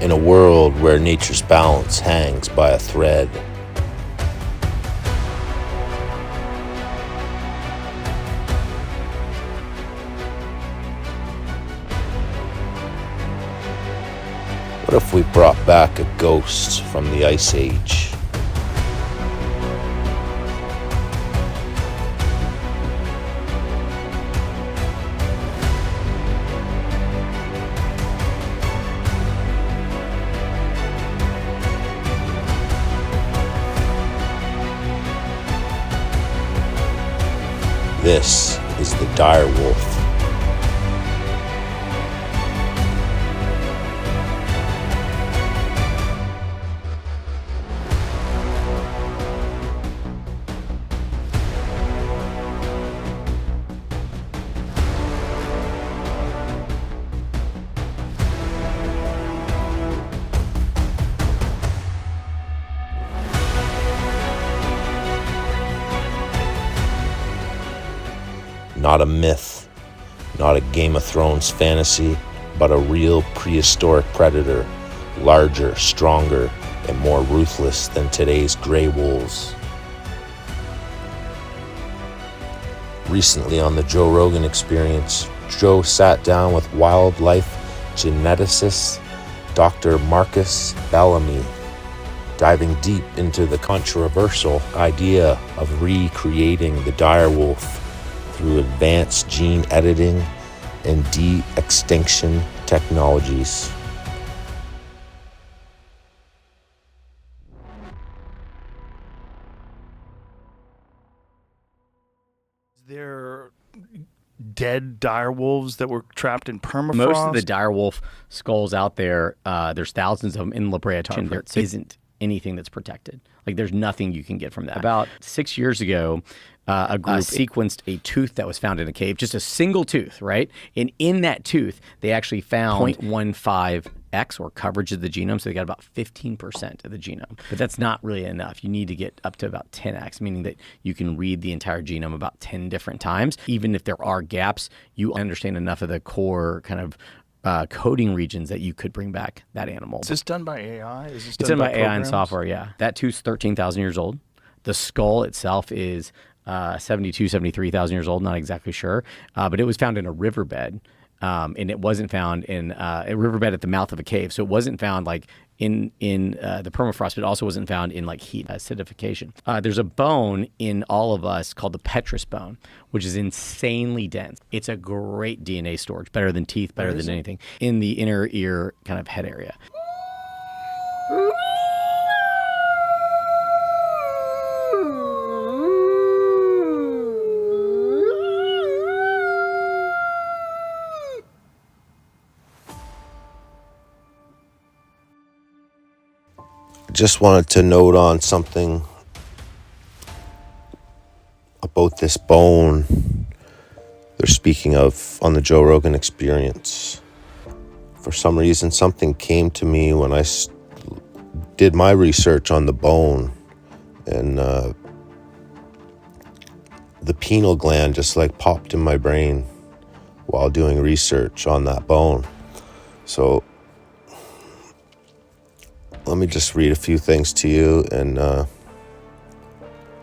in a world where nature's balance hangs by a thread. What if we brought back a ghost from the Ice Age? This is the dire wolf. Not a myth, not a Game of Thrones fantasy, but a real prehistoric predator, larger, stronger, and more ruthless than today's gray wolves. Recently on the Joe Rogan Experience, Joe sat down with wildlife geneticist Dr. Marcus Bellamy, diving deep into the controversial idea of recreating the dire wolf through advanced gene editing and de-extinction technologies. There dead dire wolves that were trapped in permafrost? Most of the dire wolf skulls out there, there's thousands of them in La Brea. There isn't anything that's protected. Like, there's nothing you can get from that. About 6 years ago, a group sequenced a tooth that was found in a cave, just a single tooth, right? And in that tooth, they actually found 0.15x or coverage of the genome. So they got about 15% of the genome. But that's not really enough. You need to get up to about 10x, meaning that you can read the entire genome about 10 different times. Even if there are gaps, you understand enough of the core kind of coding regions that you could bring back that animal. Is this done by AI? It's done by AI and software, yeah. That tooth's 13,000 years old. The skull itself is 73,000 years old, not exactly sure. But it was found in a riverbed, and it wasn't found in a riverbed at the mouth of a cave. So it wasn't found like in the permafrost, but it also wasn't found in like heat acidification. There's a bone in all of us called the petrous bone, which is insanely dense. It's a great DNA storage, better than teeth, better than anything, in the inner ear kind of head area. Just wanted to note on something about this bone they're speaking of on the Joe Rogan Experience. For some reason, something came to me when I did my research on the bone, and the pineal gland just like popped in my brain while doing research on that bone. So let me just read a few things to you and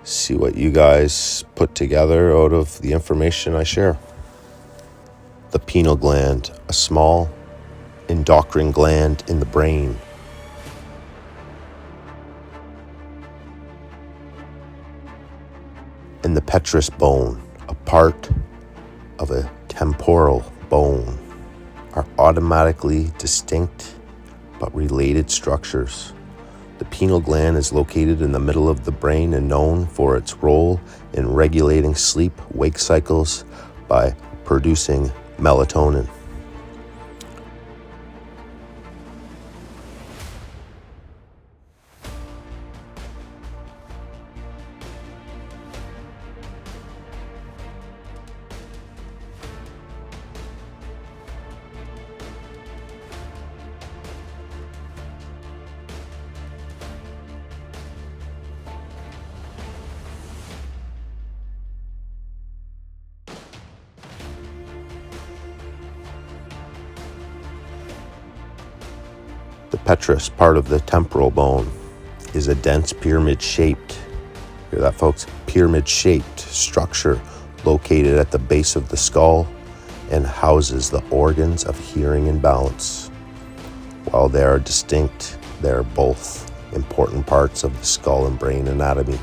see what you guys put together out of the information I share. The pineal gland, a small endocrine gland in the brain. And the petrous bone, a part of a temporal bone, are automatically distinct but related structures. The pineal gland is located in the middle of the brain and known for its role in regulating sleep-wake cycles by producing melatonin. petrous, part of the temporal bone, is a dense pyramid-shaped, hear that folks, pyramid-shaped structure located at the base of the skull and houses the organs of hearing and balance. While they are distinct, they are both important parts of the skull and brain anatomy.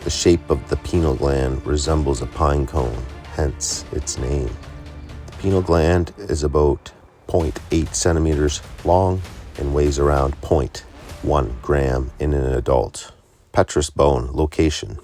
The shape of the pineal gland resembles a pine cone, hence its name. The pineal gland is about 0.8 centimeters long and weighs around 0.1 gram in an adult. Petrous bone location.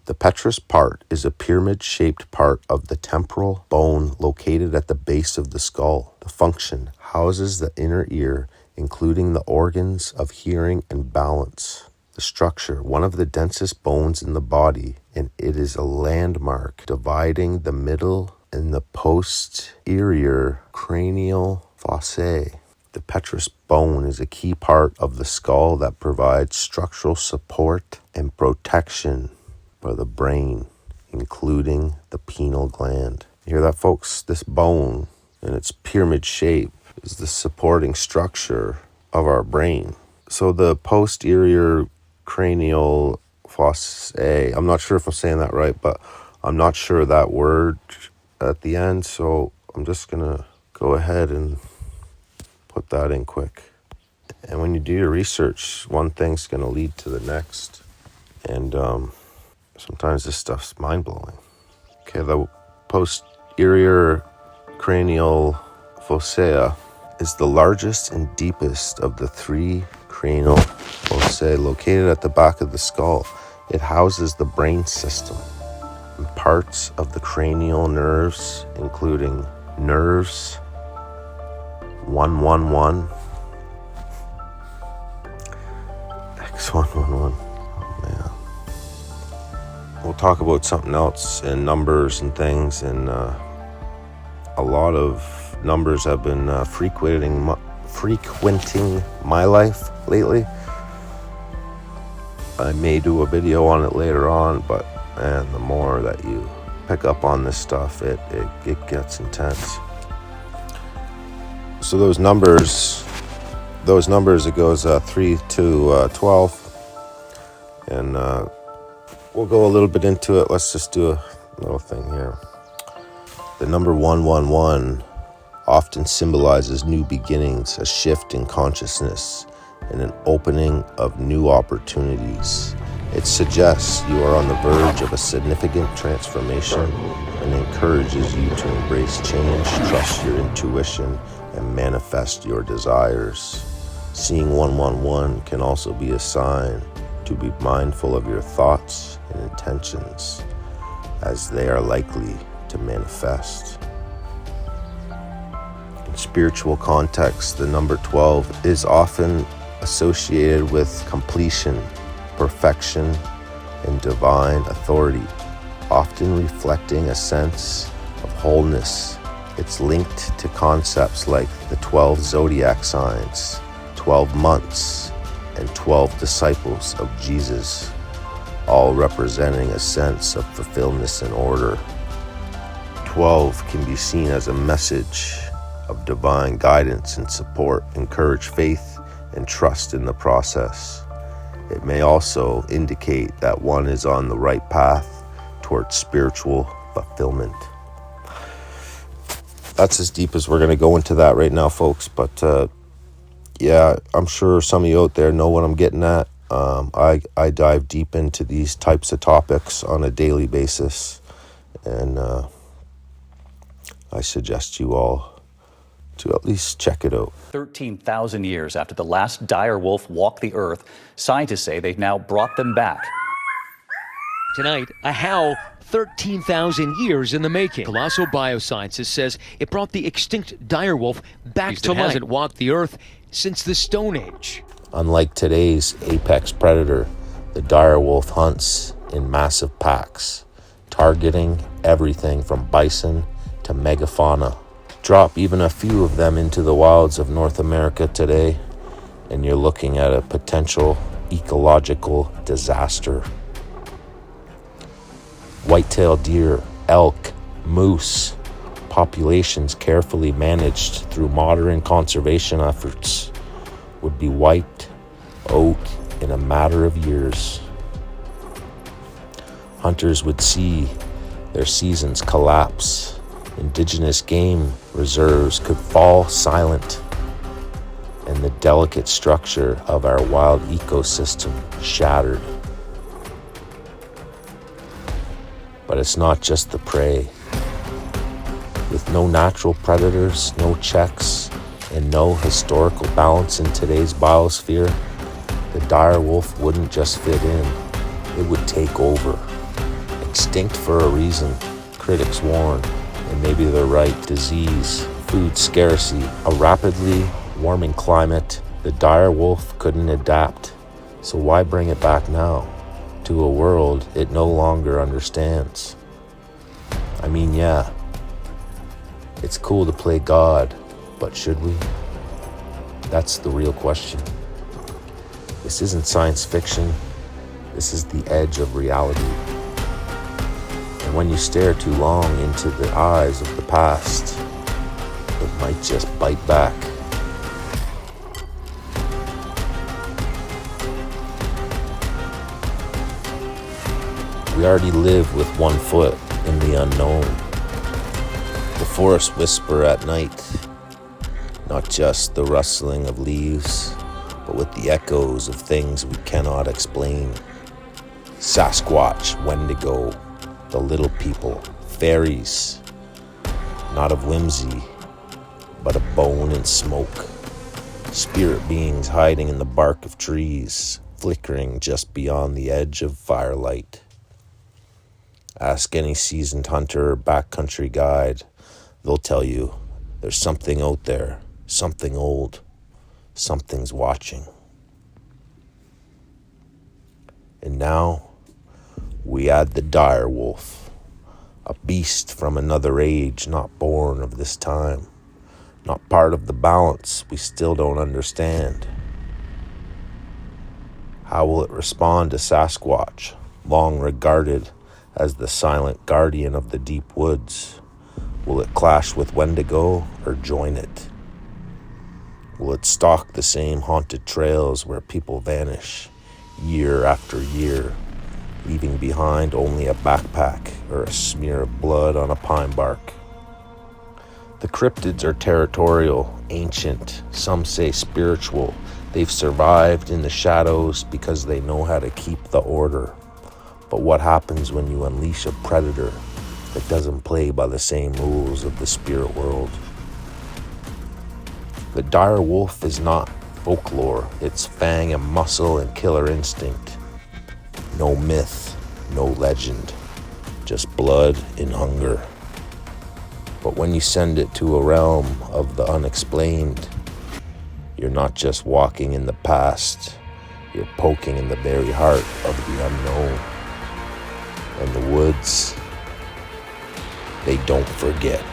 The petrous part is a pyramid-shaped part of the temporal bone located at the base of the skull. The function houses the inner ear, including the organs of hearing and balance. The structure, one of the densest bones in the body, and it is a landmark dividing the middle and the posterior cranial fossae. The petrous bone is a key part of the skull that provides structural support and protection for the brain, including the pineal gland. You hear that, folks? This bone in its pyramid shape is the supporting structure of our brain. So the posterior cranial fossae, I'm not sure if I'm saying that right, but I'm not sure that word at the end, so I'm just gonna go ahead and put that in quick. And when you do your research, one thing's gonna lead to the next, and sometimes this stuff's mind-blowing. Okay, the posterior cranial fossa is the largest and deepest of the three cranial fossae located at the back of the skull. It houses the brain system and parts of the cranial nerves, including nerves 111, X111. Oh man. We'll talk about something else and numbers and things, and a lot of numbers have been frequenting my life lately. I may do a video on it later on, but man, the more that you pick up on this stuff, it gets intense. So those numbers, it goes 3 to 12, and we'll go a little bit into it. Let's just do a little thing here. The number 111 often symbolizes new beginnings, a shift in consciousness, and an opening of new opportunities. It suggests you are on the verge of a significant transformation and encourages you to embrace change, trust your intuition, and manifest your desires. Seeing 111 can also be a sign to be mindful of your thoughts and intentions, as they are likely to manifest. In spiritual context, the number 12 is often associated with completion, perfection, and divine authority, often reflecting a sense of wholeness. It's linked to concepts like the 12 zodiac signs, 12 months, and 12 disciples of Jesus, all representing a sense of fulfillment and order. 12 can be seen as a message of divine guidance and support, encourage faith and trust in the process. It may also indicate that one is on the right path towards spiritual fulfillment. That's as deep as we're going to go into that right now, folks. But yeah, I'm sure some of you out there know what I'm getting at. I dive deep into these types of topics on a daily basis, and I suggest you all to at least check it out. 13,000 years after the last dire wolf walked the earth, scientists say they've now brought them back. Tonight, a howl 13,000 years in the making. Colossal Biosciences says it brought the extinct direwolf back to life. It hasn't walked the earth since the Stone Age. Unlike today's apex predator, the direwolf hunts in massive packs, targeting everything from bison to megafauna. Drop even a few of them into the wilds of North America today, and you're looking at a potential ecological disaster. White-tailed deer, elk, moose, populations carefully managed through modern conservation efforts, would be wiped out in a matter of years. Hunters would see their seasons collapse. Indigenous game reserves could fall silent, and the delicate structure of our wild ecosystem shattered. But it's not just the prey. With no natural predators, no checks, and no historical balance in today's biosphere, the dire wolf wouldn't just fit in, it would take over. Extinct for a reason, critics warn, and maybe they're right. Disease, food scarcity, a rapidly warming climate, the dire wolf couldn't adapt. So why bring it back now, to a world it no longer understands? I mean, yeah, it's cool to play God, but should we? That's the real question. This isn't science fiction, this is the edge of reality. And when you stare too long into the eyes of the past, it might just bite back. We already live with one foot in the unknown. The forests whisper at night, not just the rustling of leaves, but with the echoes of things we cannot explain. Sasquatch, Wendigo, the little people, fairies, not of whimsy, but of bone and smoke. Spirit beings hiding in the bark of trees, flickering just beyond the edge of firelight. Ask any seasoned hunter or backcountry guide, they'll tell you there's something out there, something old, something's watching. And now we add the dire wolf, a beast from another age, not born of this time, not part of the balance we still don't understand. How will it respond to Sasquatch, long regarded as the silent guardian of the deep woods? Will it clash with Wendigo or join it? Will it stalk the same haunted trails where people vanish year after year, leaving behind only a backpack or a smear of blood on a pine bark? The cryptids are territorial, ancient, some say spiritual. They've survived in the shadows because they know how to keep the order. But what happens when you unleash a predator that doesn't play by the same rules of the spirit world? The dire wolf is not folklore, it's fang and muscle and killer instinct. No myth, no legend, just blood and hunger. But when you send it to a realm of the unexplained, you're not just walking in the past, you're poking in the very heart of the unknown. And the woods, they don't forget.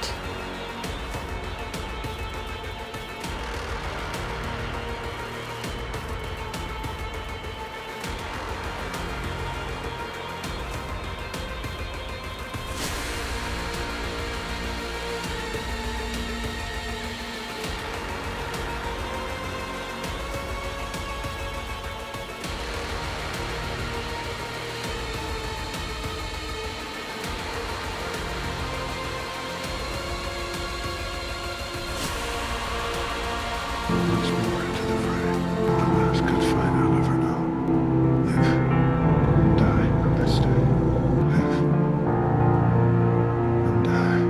Once more into the fray. The last good fight I'll ever know. Live. Die. Let's stay. Live. And die.